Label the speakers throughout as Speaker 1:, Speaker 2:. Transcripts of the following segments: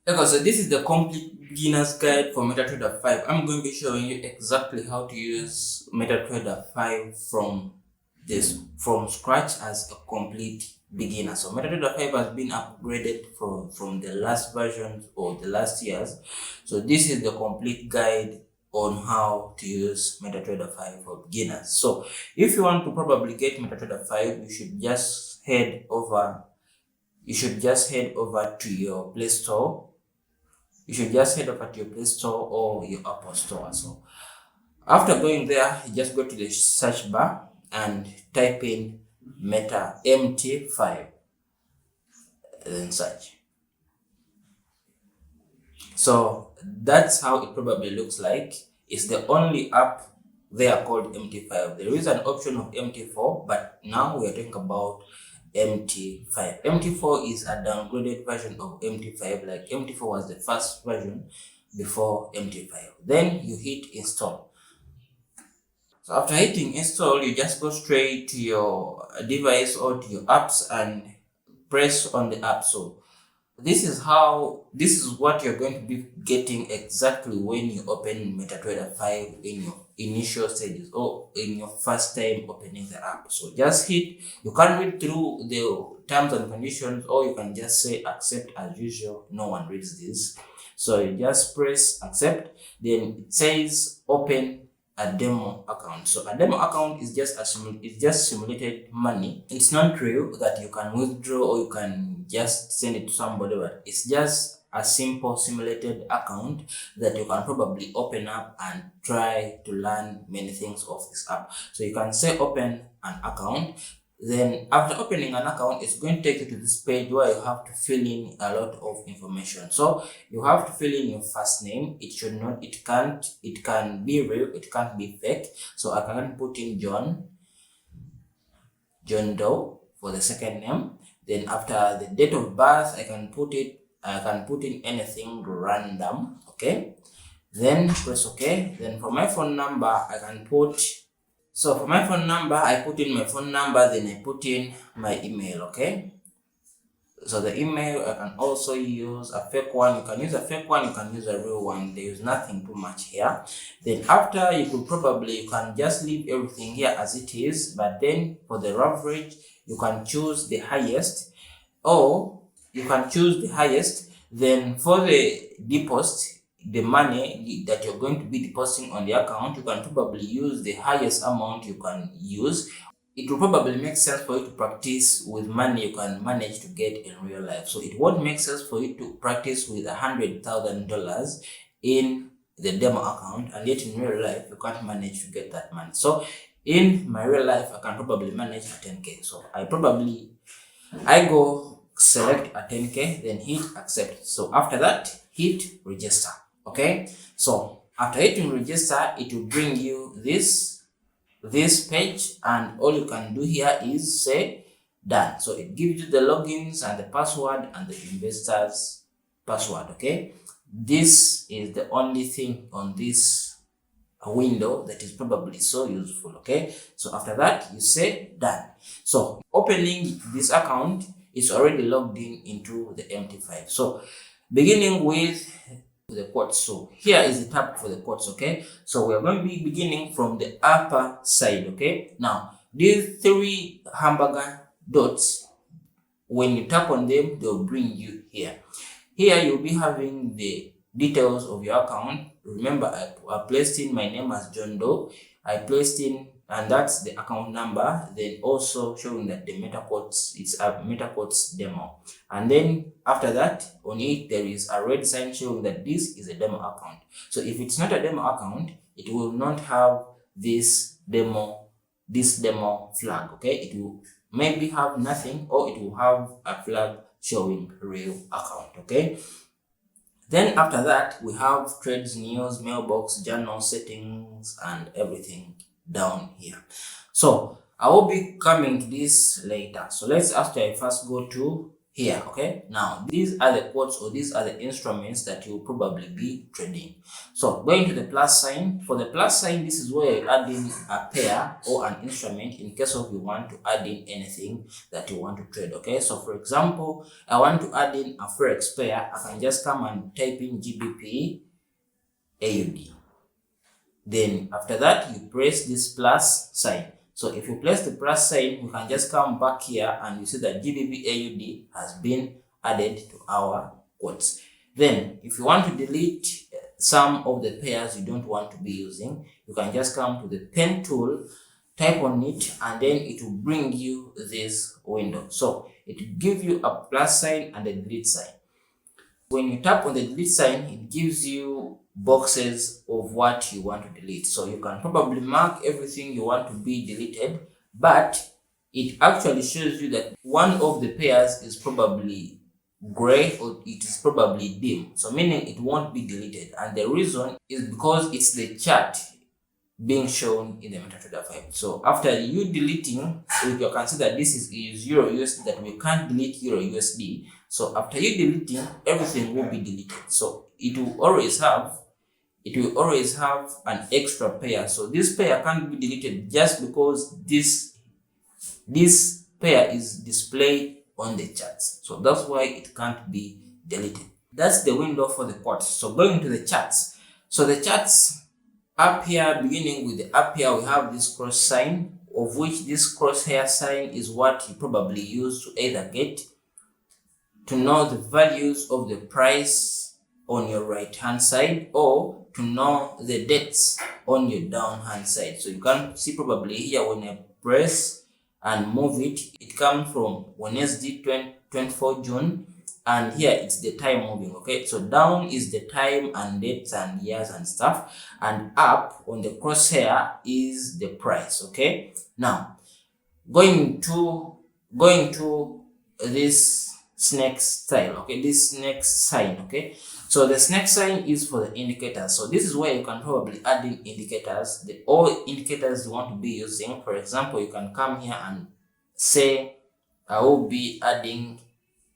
Speaker 1: Okay, so this is the complete beginner's guide for MetaTrader 5. I'm going to be showing you exactly how to use MetaTrader 5 from scratch as a complete beginner. So MetaTrader 5 has been upgraded from the last versions or the last years. So this is the complete guide on how to use MetaTrader 5 for beginners. So if you want to probably get MetaTrader 5, you should just head over to your Play Store. You should just head over to your Play Store or your Apple Store. So after going there, you just go to the search bar and type in Meta MT5, then search. So that's how it probably looks like. It's the only app there called MT5. There is an option of MT4, but now we are talking about MT5. MT4 is a downgraded version of MT5. Like MT4 was the first version before MT5. Then you hit install. So after hitting install, you just go straight to your device or to your apps and press on the app. So this is what you're going to be getting exactly when you open MetaTrader 5 in your initial stages or in your first time opening the app. So just hit, you can read through the terms and conditions, or you can just say accept as usual. No one reads this. So you just press accept, then it says open a demo account. So a demo account is just simulated money. It's not real that you can withdraw or you can just send it to somebody, but it's just a simple simulated account that you can probably open up and try to learn many things of this app. So you can say open an account. Then after opening an account, it's going to take you to this page where you have to fill in a lot of information. So you have to fill in your first name. It can be real, it can't be fake. So I can put in John Doe for the second name. Then after the date of birth, I can put in anything random. Okay. Then press OK. Then for my phone number, for my phone number, I put in my phone number, then I put in my email, okay? So the email, I can also use a fake one. You can use a fake one, you can use a real one. There is nothing too much here. Then after, you can just leave everything here as it is, but then for the average, you can choose the highest, or you can choose the highest. Then for the deposit, the money that you're going to be depositing on the account, you can probably use the highest amount you can use. It will probably make sense for you to practice with money you can manage to get in real life. So it won't make sense for you to practice with $100,000 in the demo account, and yet in real life you can't manage to get that money. So in my real life, I can probably manage a 10K. So I go select a 10K, then hit accept. So after that, hit register. Okay, so after hitting register, it will bring you this page, and all you can do here is say done. So it gives you the logins and the password and the investor's password. Okay, this is the only thing on this window that is probably so useful. Okay, so after that, you say done. So opening this account is already logged into the MT5. So beginning with the quotes. So here is the tab for the quotes. Okay, so we are going to be beginning from the upper side. Okay, now these three hamburger dots, when you tap on them, they'll bring you here. Here you'll be having the details of your account. Remember, I placed in my name as John Doe. I placed in, and that's the account number. Then also showing that the meta quotes, it's a meta quotes demo. And then after that, on it, there is a red sign showing that this is a demo account. So if it's not a demo account, it will not have this demo flag. Okay, it will maybe have nothing, or it will have a flag showing real account. Okay, then after that, we have trades, news, mailbox, journal, settings, and everything down here. So I will be coming to this later. So let's first go to here. Okay, now these are the quotes, or these are the instruments that you'll probably be trading. So going to the plus sign, for the plus sign, this is where you add in a pair or an instrument in case of you want to add in anything that you want to trade. Okay, so for example, I want to add in a forex pair. I can just come and type in GBP AUD. Then after that, you press this plus sign. So if you press the plus sign, you can just come back here and you see that GBP AUD has been added to our quotes. Then if you want to delete some of the pairs you don't want to be using, you can just come to the pen tool, type on it, and then it will bring you this window. So it will give you a plus sign and a delete sign. When you tap on the delete sign, it gives you boxes of what you want to delete. So you can probably mark everything you want to be deleted, but it actually shows you that one of the pairs is probably gray or it is probably dim. So meaning it won't be deleted. And the reason is because it's the chart being shown in the MetaTrader 5. So after you deleting, you can see that this is Euro USD, that we can't delete Euro USD. So after you deleting, everything will be deleted. So it will always have an extra pair. So this pair can't be deleted just because this pair is displayed on the charts. So that's why it can't be deleted. That's the window for the quotes. So going to the charts. So the charts up here, beginning with the up here, we have this cross sign, of which this crosshair sign is what you probably use to either get to know the values of the price on your right hand side or to know the dates on your down hand side. So you can see probably here when I press and move it, it comes from Wednesday 24 June, and here it's the time moving. Okay, so down is the time and dates and years and stuff, and up on the crosshair is the price. Okay, now going to this snake style. Okay, this snake sign. Okay, so the snake sign is for the indicators. So this is where you can probably add in indicators, all indicators you want to be using. For example, you can come here and say I will be adding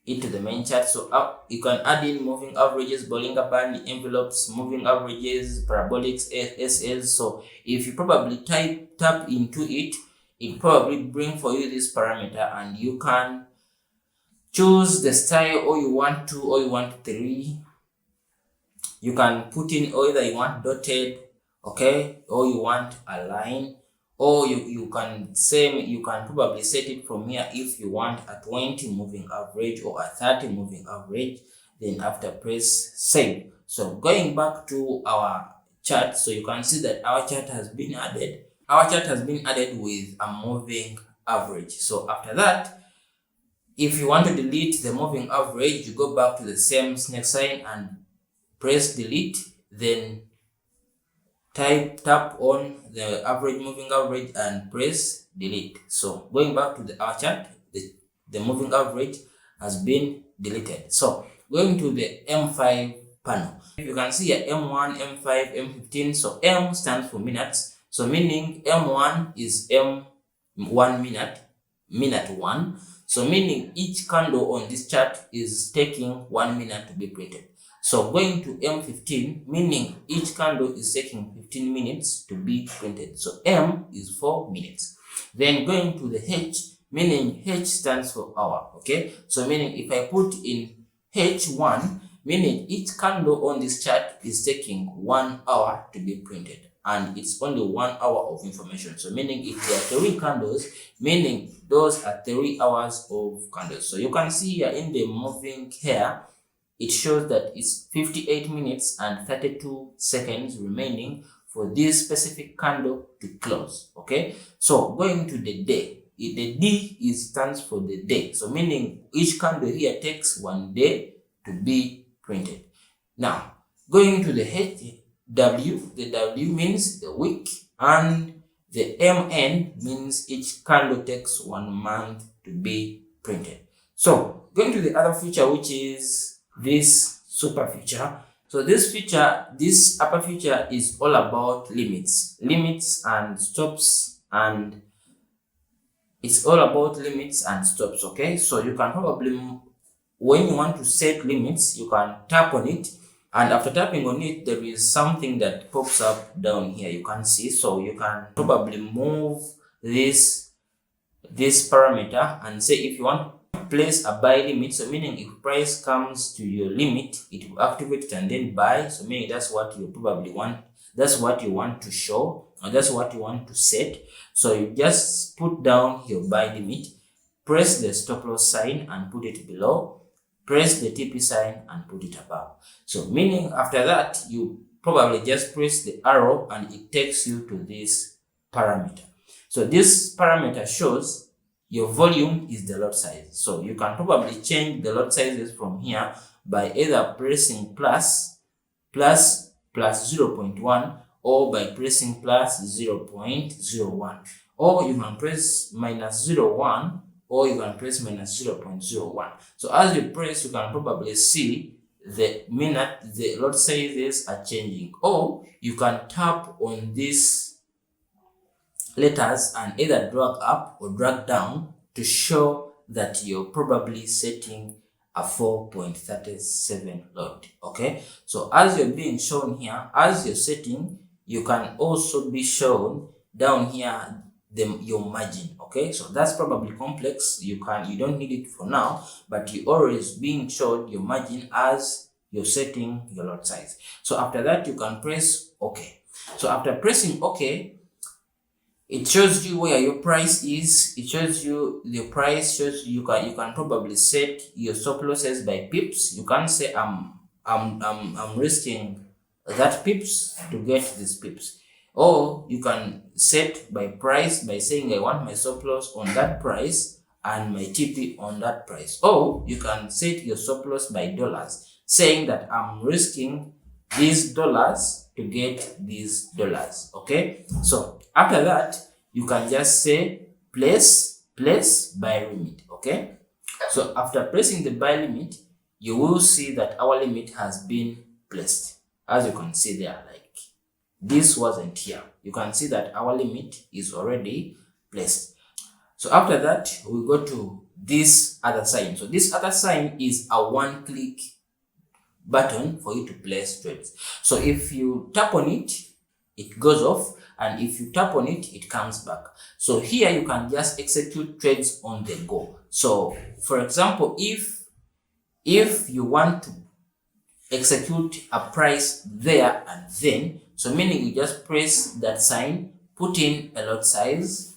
Speaker 1: it to the main chart. So you can add in moving averages, Bollinger Band, envelopes, moving averages, parabolics, SS. So if you probably tap into it, it probably bring for you this parameter, and you can choose the style, or you want 2 or you want 3. You can put in either you want dotted, okay, or you want a line, or you can probably set it from here if you want a 20 moving average or a 30 moving average. Then after press save. So going back to our chart, so you can see that our chart has been added. Our chart has been added with a moving average. So after that, if you want to delete the moving average, you go back to the same snake sign and press delete, then tap on the average, moving average, and press delete. So going back to our chart, the moving average has been deleted. So going to the M5 panel, you can see here M1, M5, M15. So M stands for minutes. So meaning M1 is M1 minute 1. So meaning each candle on this chart is taking 1 minute to be printed. So going to M15, meaning each candle is taking 15 minutes to be printed. So M is 4 minutes. Then going to the H, meaning H stands for hour. Okay, so meaning if I put in H1, meaning each candle on this chart is taking 1 hour to be printed, and it's only 1 hour of information. So meaning if there are 3 candles, meaning those are 3 hours of candles. So you can see here in the moving here, it shows that it's 58 minutes and 32 seconds remaining for this specific candle to close. Okay, so going to the day, the D stands for the day. So meaning each candle here takes 1 day to be printed. Now going to the HW, the W means the week, and the MN means each candle takes 1 month to be printed. So going to the other feature, which is this super feature. So this upper feature is all about limits and stops, and it's all about limits and stops. Okay, so you can probably when you want to set limits, you can tap on it, and after tapping on it, there is something that pops up down here, you can see. So you can probably move this parameter and say if you want to place a buy limit, so meaning if price comes to your limit, it will activate it and then buy. So meaning that's what you probably want, that's what you want to show, or that's what you want to set. So you just put down your buy limit, press the stop loss sign and put it below, press the TP sign and put it above. So meaning after that, you probably just press the arrow and it takes you to this parameter. So this parameter shows your volume is the lot size. So you can probably change the lot sizes from here by either pressing plus 0.1 or by pressing plus 0.01, or you can press minus 0.1 or you can press minus 0.01. So as you press, you can probably see the minute the lot sizes are changing, or you can tap on these letters and either drag up or drag down to show that you're probably setting a 4.37 lot. Okay, so as you're being shown here, as you're setting, you can also be shown down here your margin. Okay, so that's probably complex, you don't need it for now, but you always being shown your margin as you're setting your lot size. So after that, you can press OK. So after pressing OK, it shows you where your price is. It shows you the price, shows you can probably set your stop losses by pips. You can say I'm risking that pips to get these pips, or you can set by price by saying I want my stop loss on that price and my TP on that price, or you can set your stop loss by dollars, saying that I'm risking these dollars to get these dollars. Okay, so after that, you can just say place buy limit. Okay, so after pressing the buy limit, you will see that our limit has been placed. As you can see there, like this wasn't here, you can see that our limit is already placed. So after that, we go to this other sign. So this other sign is a one-click button for you to place trades. So if you tap on it, it goes off, and if you tap on it, it comes back. So here you can just execute trades on the go. So for example, if you want to execute a price there and then, so meaning you just press that sign, put in a lot size.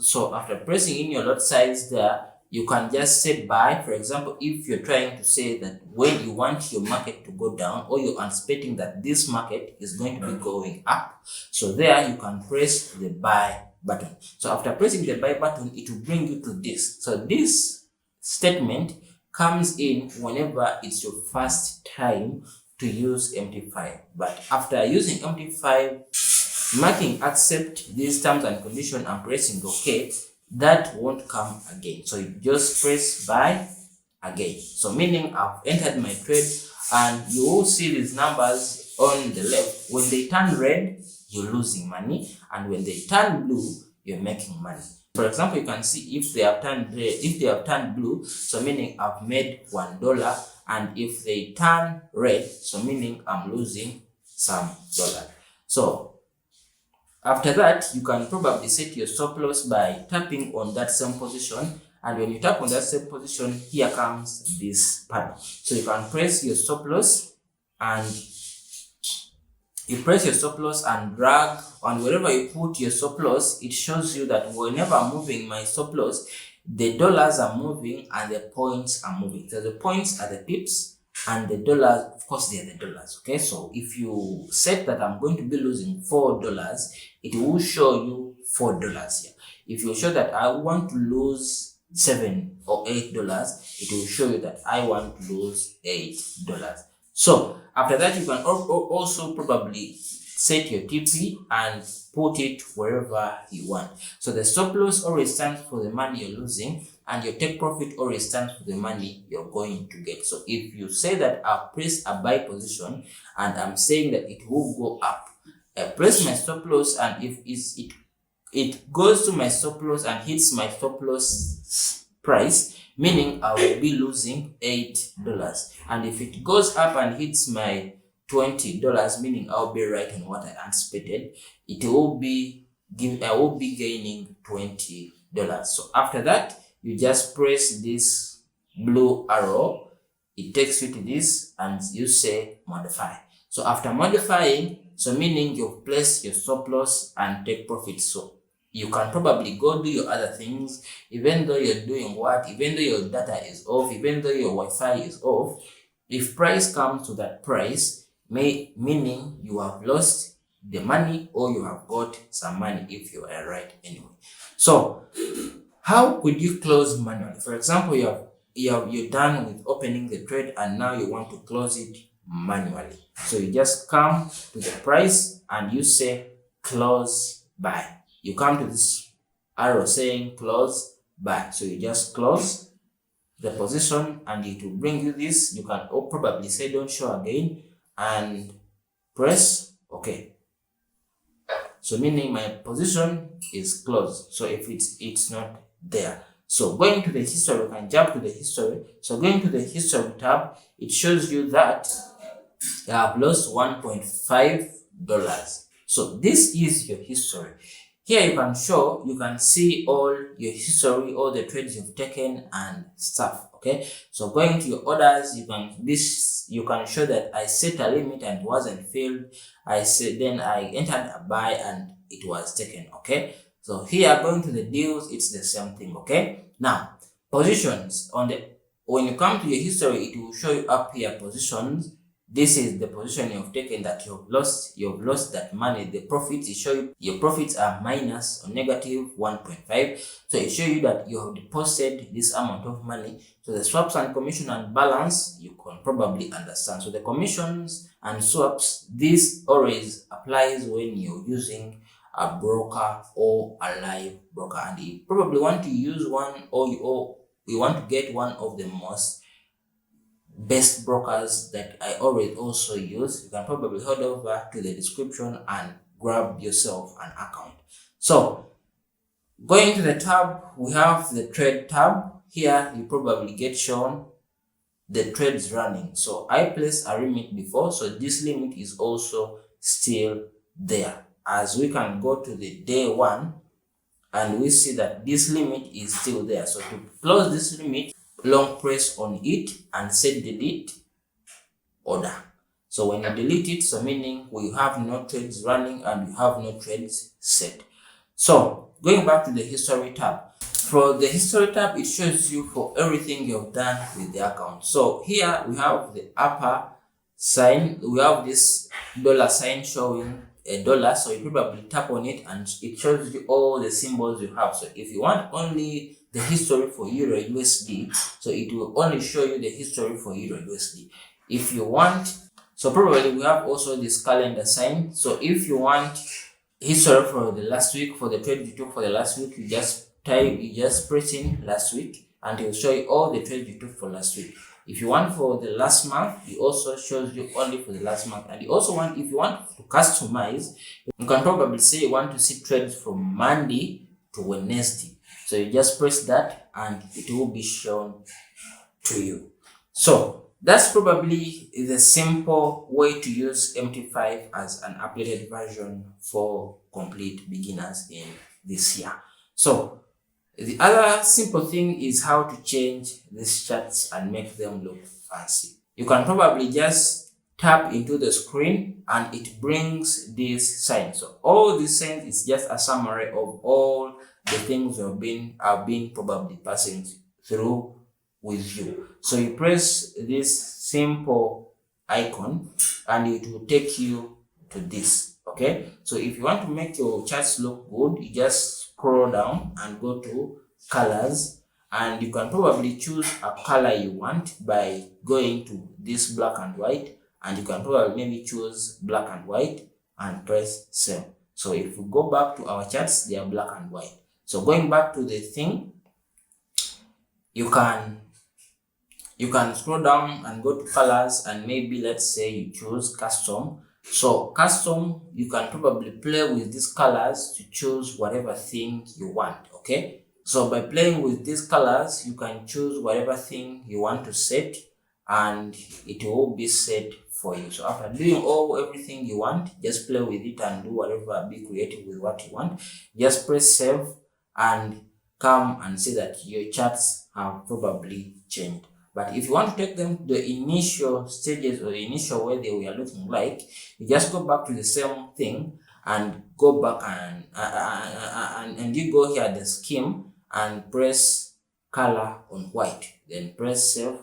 Speaker 1: So after pressing in your lot size there, you can just say buy. For example, if you're trying to say that when you want your market to go down, or you're anticipating that this market is going to be going up, so there you can press the buy button. So after pressing the buy button, it will bring you to this. So this statement comes in whenever it's your first time to use MT5. But after using MT5, marking accept these terms and conditions and pressing OK, that won't come again. So you just press buy again. So meaning I've entered my trade, and you will see these numbers on the left. When they turn red, you're losing money, and when they turn blue, you're making money. For example, you can see if they have turned red, if they have turned blue, so meaning I've made $1, and if they turn red, so meaning I'm losing some dollar. So after that, you can probably set your stop loss by tapping on that same position, and when you tap on that same position, here comes this panel. So you can press your stop loss, and you press your stop loss and drag, and wherever you put your stop loss, it shows you that whenever I'm moving my stop loss, the dollars are moving and the points are moving. So the points are the pips, and the dollars, of course, they are the dollars. Okay, so if you set that I'm going to be losing $4, it will show you $4 here. If you show that I want to lose $7 or $8, it will show you that I want to lose $8. So after that, you can also probably set your TP and put it wherever you want. So the stop loss always stands for the money you're losing, and your take profit always stands for the money you're going to get. So if you say that I've pressed a buy position and I'm saying that it will go up, I press my stop loss, and if it goes to my stop loss and hits my stop loss price, meaning I will be losing $8. And if it goes up and hits my $20, meaning I'll be right on what I anticipated, I will be gaining $20. So after that, you just press this blue arrow, it takes you to this, and you say modify. So after modifying, so meaning you've placed your stop loss and take profit. So you can probably go do your other things, even though you're doing what, even though your data is off, even though your Wi-Fi is off. If price comes to that price, meaning you have lost the money or you have got some money if you are right anyway. So how could you close manually? For example, you're done with opening the trade and now you want to close it manually. So you just come to the price and you say close buy. You come to this arrow saying close buy. So you just close the position and it will bring you this. You can probably say don't show again and press OK. So meaning my position is closed. So if it's not there. So going to the history, we can jump to the history. So going to the history tab, it shows you that you have lost $1.5. So this is your history. Here you can see all your history, all the trades you've taken and stuff. Okay. So going to your orders, you can show that I set a limit and it wasn't filled. Then I entered a buy and it was taken. Okay. So here going to the deals, it's the same thing. Okay. Now positions when you come to your history, it will show you up here positions. This is the position you've taken that you've lost that money. The profits, it show you your profits are minus or negative 1.5. So it shows you that you have deposited this amount of money. So the swaps and commission and balance, you can probably understand. So the commissions and swaps, this always applies when you're using a broker or a live broker, and you probably want to use one or you want to get one of the most best brokers that I always also use. You can probably head over to the description and grab yourself an account. So going to the tab, we have the trade tab. Here you probably get shown the trades running. So I placed a limit before, so this limit is also still there. As we can go to the day one and we see that this limit is still there. So to close this limit, long press on it and set delete order. So when you delete it, so meaning we have no trades running and you have no trades set. So going back to the history tab, for the history tab, it shows you for everything you've done with the account. So here we have the upper sign, we have this dollar sign showing a dollar. So you probably tap on it and it shows you all the symbols you have. So if you want only the history for Euro USD, so it will only show you the history for Euro USD. If you want, so probably we have also this calendar sign. So if you want history for the last week, for the trade you took for the last week, you just press in last week and it will show you all the trades you took for last week. If you want for the last month, it also shows you only for the last month. And you also want, if you want to customize, you can probably say you want to see trades from Monday to Wednesday. So you just press that and it will be shown to you. So that's probably the simple way to use MT5 as an updated version for complete beginners in this year. So the other simple thing is how to change these charts and make them look fancy. You can probably just tap into the screen and it brings this sign. So all these signs is just a summary of all the things I've been probably passing through with you. So you press this simple icon and it will take you to this. Okay, so if you want to make your charts look good, you just scroll down and go to colors, and you can probably choose a color you want by going to this black and white, and you can probably maybe choose black and white and press save. So if we go back to our charts, they are black and white. So going back to the thing, you can scroll down and go to colors, and maybe let's say you choose custom. So custom, you can probably play with these colors to choose whatever thing you want. Okay, So by playing with these colors, you can choose whatever thing you want to set and it will be set for you. So after doing everything you want, just play with it and do whatever, be creative with what you want. Just press save and come and see that your charts have probably changed. But if you want to take them to the initial stages or the initial way they were looking like, you just go back to the same thing and go back and you go here at the scheme and press color on white, then press save,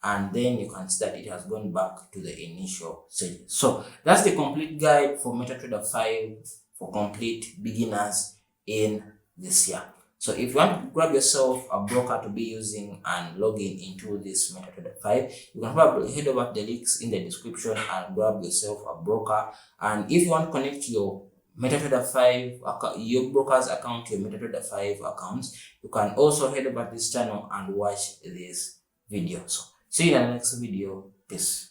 Speaker 1: and then you can see that it has gone back to the initial stage. So that's the complete guide for MetaTrader 5 for complete beginners in this year. So if you want to grab yourself a broker to be using and log in into this MetaTrader 5, you can probably head over to the links in the description and grab yourself a broker. And if you want to connect your MetaTrader 5 your broker's account to your MetaTrader 5 accounts, you can also head over to this channel and watch this video. So see you in the next video. Peace.